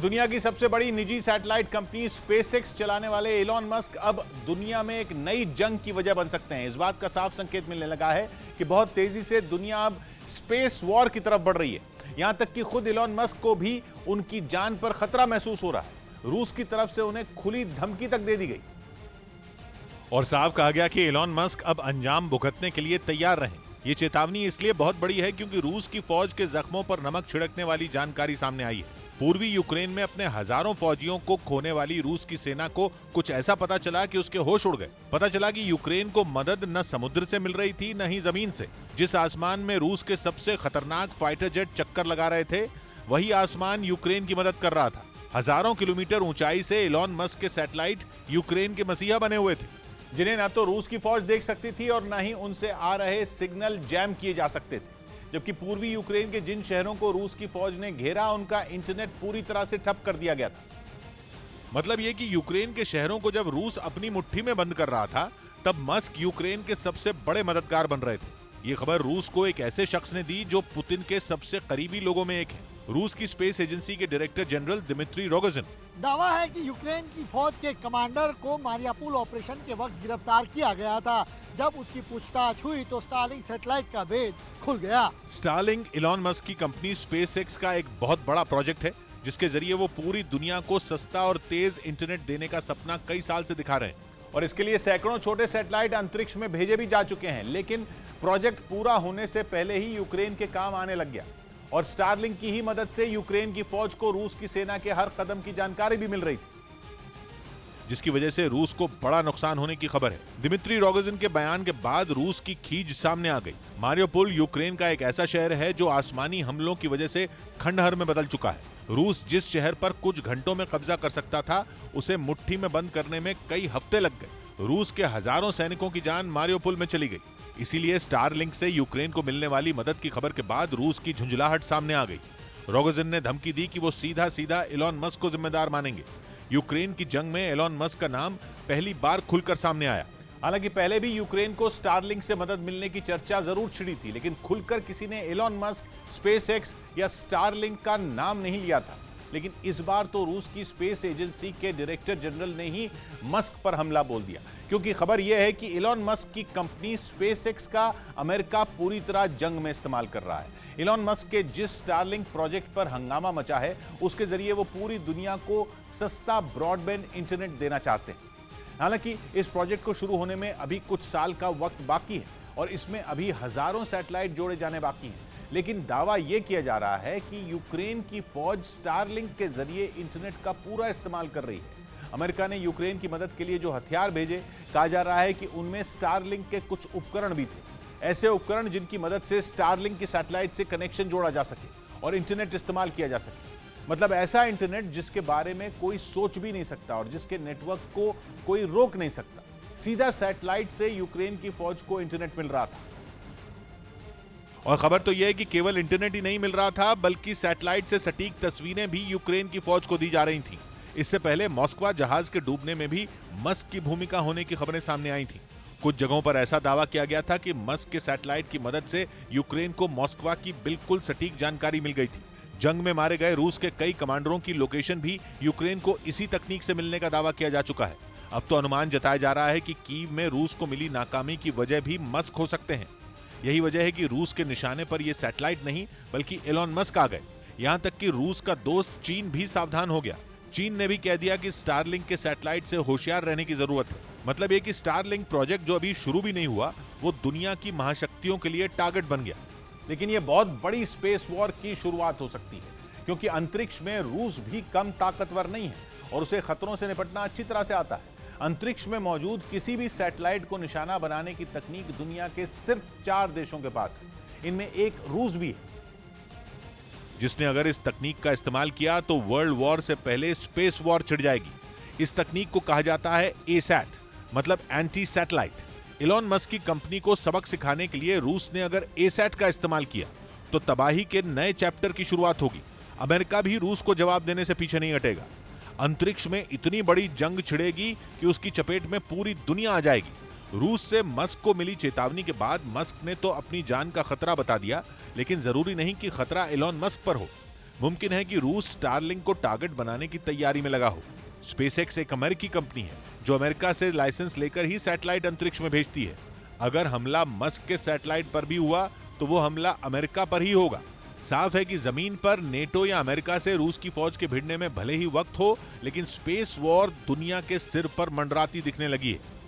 दुनिया की सबसे बड़ी निजी सैटेलाइट कंपनी स्पेसएक्स चलाने वाले एलॉन मस्क अब दुनिया में एक नई जंग की वजह बन सकते हैं। इस बात का साफ संकेत मिलने लगा है कि बहुत तेजी से दुनिया अब स्पेस वॉर की तरफ बढ़ रही है। यहां तक कि खुद एलॉन मस्क को भी उनकी जान पर खतरा महसूस हो रहा है। रूस की तरफ से उन्हें खुली धमकी तक दे दी गई और साफ कहा गया कि एलॉन मस्क अब अंजाम भुगतने के लिए तैयार रहें। ये चेतावनी इसलिए बहुत बड़ी है क्योंकि रूस की फौज के जख्मों पर नमक छिड़कने वाली जानकारी सामने आई है। पूर्वी यूक्रेन में अपने हजारों फौजियों को खोने वाली रूस की सेना को कुछ ऐसा पता चला कि उसके होश उड़ गए। पता चला कि यूक्रेन को मदद न समुद्र से मिल रही थी न ही जमीन से। जिस आसमान में रूस के सबसे खतरनाक फाइटर जेट चक्कर लगा रहे थे, वही आसमान यूक्रेन की मदद कर रहा था। हजारों किलोमीटर ऊंचाई से एलॉन मस्क के सैटेलाइट यूक्रेन के मसीहा बने हुए थे, जिन्हें ना तो रूस की फौज देख सकती थी और न ही उनसे आ रहे सिग्नल जैम किए जा सकते थे। जबकि पूर्वी यूक्रेन के जिन शहरों को रूस की फौज ने घेरा, उनका इंटरनेट पूरी तरह से ठप कर दिया गया था। मतलब ये कि यूक्रेन के शहरों को जब रूस अपनी मुट्ठी में बंद कर रहा था, तब मस्क यूक्रेन के सबसे बड़े मददगार बन रहे थे। ये खबर रूस को एक ऐसे शख्स ने दी जो पुतिन के सबसे करीबी लोगों में एक है, रूस की स्पेस एजेंसी के डायरेक्टर जनरल दिमित्री रोगोजिन। दावा है कि यूक्रेन की फौज के कमांडर को मारियापुल ऑपरेशन के वक्त गिरफ्तार किया गया था। जब उसकी पूछताछ हुई तो स्टारलिंक सैटेलाइट का भेद खुल गया। स्टारलिंक एलॉन मस्क की कंपनी स्पेसएक्स का एक बहुत बड़ा प्रोजेक्ट है, जिसके जरिए वो पूरी दुनिया को सस्ता और तेज इंटरनेट देने का सपना कई साल से दिखा रहे हैं। और इसके लिए सैकड़ों छोटे सैटेलाइट अंतरिक्ष में भेजे भी जा चुके हैं। लेकिन प्रोजेक्ट पूरा होने से पहले ही यूक्रेन के काम आने लग गया और स्टारलिंक की ही मदद से यूक्रेन की फौज को रूस की सेना के हर कदम की जानकारी भी मिल रही थी, जिसकी वजह से रूस को बड़ा नुकसान होने की खबर है। दिमित्री रोगोजिन के बयान के बाद रूस की खींच सामने आ गई। मारियोपोल यूक्रेन का एक ऐसा शहर है जो आसमानी हमलों की वजह से खंडहर में बदल चुका है। रूस जिस शहर पर कुछ घंटों में कब्जा कर सकता था, उसे मुट्ठी में बंद करने में कई हफ्ते लग गए। रूस के हजारों सैनिकों की जान मारियोपोल में चली गई। इसीलिए स्टारलिंक से यूक्रेन को मिलने वाली मदद की खबर के बाद रूस की झुंझलाहट सामने आ गई। रोगोजिन ने धमकी दी कि वो सीधा सीधा एलॉन मस्क को जिम्मेदार मानेंगे। यूक्रेन की जंग में एलॉन मस्क का नाम पहली बार खुलकर सामने आया। हालांकि पहले भी यूक्रेन को स्टारलिंक से मदद मिलने की चर्चा जरूर छिड़ी थी, लेकिन खुलकर किसी ने एलॉन मस्क, स्पेसएक्स या स्टारलिंक का नाम नहीं लिया था। लेकिन इस बार तो रूस की स्पेस एजेंसी के डायरेक्टर जनरल ने ही मस्क पर हमला बोल दिया, क्योंकि खबर यह है कि एलॉन मस्क की कंपनी स्पेसएक्स का अमेरिका पूरी तरह जंग में इस्तेमाल कर रहा है। एलॉन मस्क के जिस स्टारलिंक प्रोजेक्ट पर हंगामा मचा है, उसके जरिए वो पूरी दुनिया को सस्ता ब्रॉडबैंड इंटरनेट देना चाहते हैं। हालांकि इस प्रोजेक्ट को शुरू होने में अभी कुछ साल का वक्त बाकी है और इसमें अभी हजारों सैटेलाइट जोड़े जाने बाकी हैं। लेकिन दावा यह किया जा रहा है कि यूक्रेन की फौज स्टारलिंक के जरिए इंटरनेट का पूरा इस्तेमाल कर रही है। अमेरिका ने यूक्रेन की मदद के लिए जो हथियार भेजे, कहा जा रहा है कि उनमें स्टारलिंक के कुछ उपकरण भी थे। ऐसे उपकरण जिनकी मदद से स्टारलिंक की सैटेलाइट से कनेक्शन जोड़ा जा सके और इंटरनेट इस्तेमाल किया जा सके। मतलब ऐसा इंटरनेट जिसके बारे में कोई सोच भी नहीं सकता और जिसके नेटवर्क को कोई रोक नहीं सकता। सीधा सैटेलाइट से यूक्रेन की फौज को इंटरनेट मिल रहा था। और खबर तो यह है कि केवल इंटरनेट ही नहीं मिल रहा था, बल्कि सैटेलाइट से सटीक तस्वीरें भी यूक्रेन की फौज को दी जा रही थीं। इससे पहले मॉस्को जहाज के डूबने में भी मस्क की भूमिका होने की खबरें सामने आई थीं। कुछ जगहों पर ऐसा दावा किया गया था कि मस्क के सैटेलाइट की मदद से यूक्रेन को मॉस्को की बिल्कुल सटीक जानकारी मिल गई थी। जंग में मारे गए रूस के कई कमांडरों की लोकेशन भी यूक्रेन को इसी तकनीक से मिलने का दावा किया जा चुका है। अब तो अनुमान जताया जा रहा है कि कीव में रूस को मिली नाकामी की वजह भी मस्क हो सकते हैं। यही वजह है कि रूस के निशाने पर यह सैटेलाइट नहीं बल्कि एलॉन मस्क आ गए। यहां तक कि रूस का दोस्त चीन भी सावधान हो गया। चीन ने भी कह दिया कि स्टारलिंक के सैटेलाइट से होशियार रहने की जरूरत है। मतलब यह कि स्टारलिंक प्रोजेक्ट जो अभी शुरू भी नहीं हुआ, वो दुनिया की महाशक्तियों के लिए टारगेट बन गया। लेकिन यह बहुत बड़ी स्पेस वॉर की शुरुआत हो सकती है, क्योंकि अंतरिक्ष में रूस भी कम ताकतवर नहीं है और उसे खतरों से निपटना अच्छी तरह से आता है। अंतरिक्ष में मौजूद किसी भी सैटेलाइट को निशाना बनाने की तकनीक दुनिया के सिर्फ 4 देशों के पास है। इनमें एक रूस भी है, जिसने अगर इस तकनीक का इस्तेमाल किया तो वर्ल्ड वॉर से पहले स्पेस वॉर छिड़ जाएगी। इस तकनीक को कहा जाता है एसैट, मतलब एंटी सैटेलाइट। एलॉन मस्क की कंपनी को सबक सिखाने के लिए रूस ने अगर एसैट का इस्तेमाल किया तो तबाही के नए चैप्टर की शुरुआत होगी। अमेरिका भी रूस को जवाब देने से पीछे नहीं हटेगा। अंतरिक्ष में इतनी बड़ी जंग छिड़ेगी कि उसकी चपेट में पूरी दुनिया आ जाएगी। रूस से मस्क को मिली चेतावनी के बाद मस्क ने तो अपनी जान का खतरा बता दिया, लेकिन जरूरी नहीं कि खतरा एलॉन मस्क पर हो। मुमकिन है कि रूस स्टारलिंक को टारगेट बनाने की तैयारी में लगा हो। स्पेसएक्स एक अमेरिकी कंपनी है जो अमेरिका से लाइसेंस लेकर ही सैटेलाइट अंतरिक्ष में भेजती है। अगर हमला मस्क के सैटेलाइट पर भी हुआ तो वो हमला अमेरिका पर ही होगा। साफ है कि जमीन पर नेटो या अमेरिका से रूस की फौज के भिड़ने में भले ही वक्त हो, लेकिन स्पेस वॉर दुनिया के सिर पर मंडराती दिखने लगी है।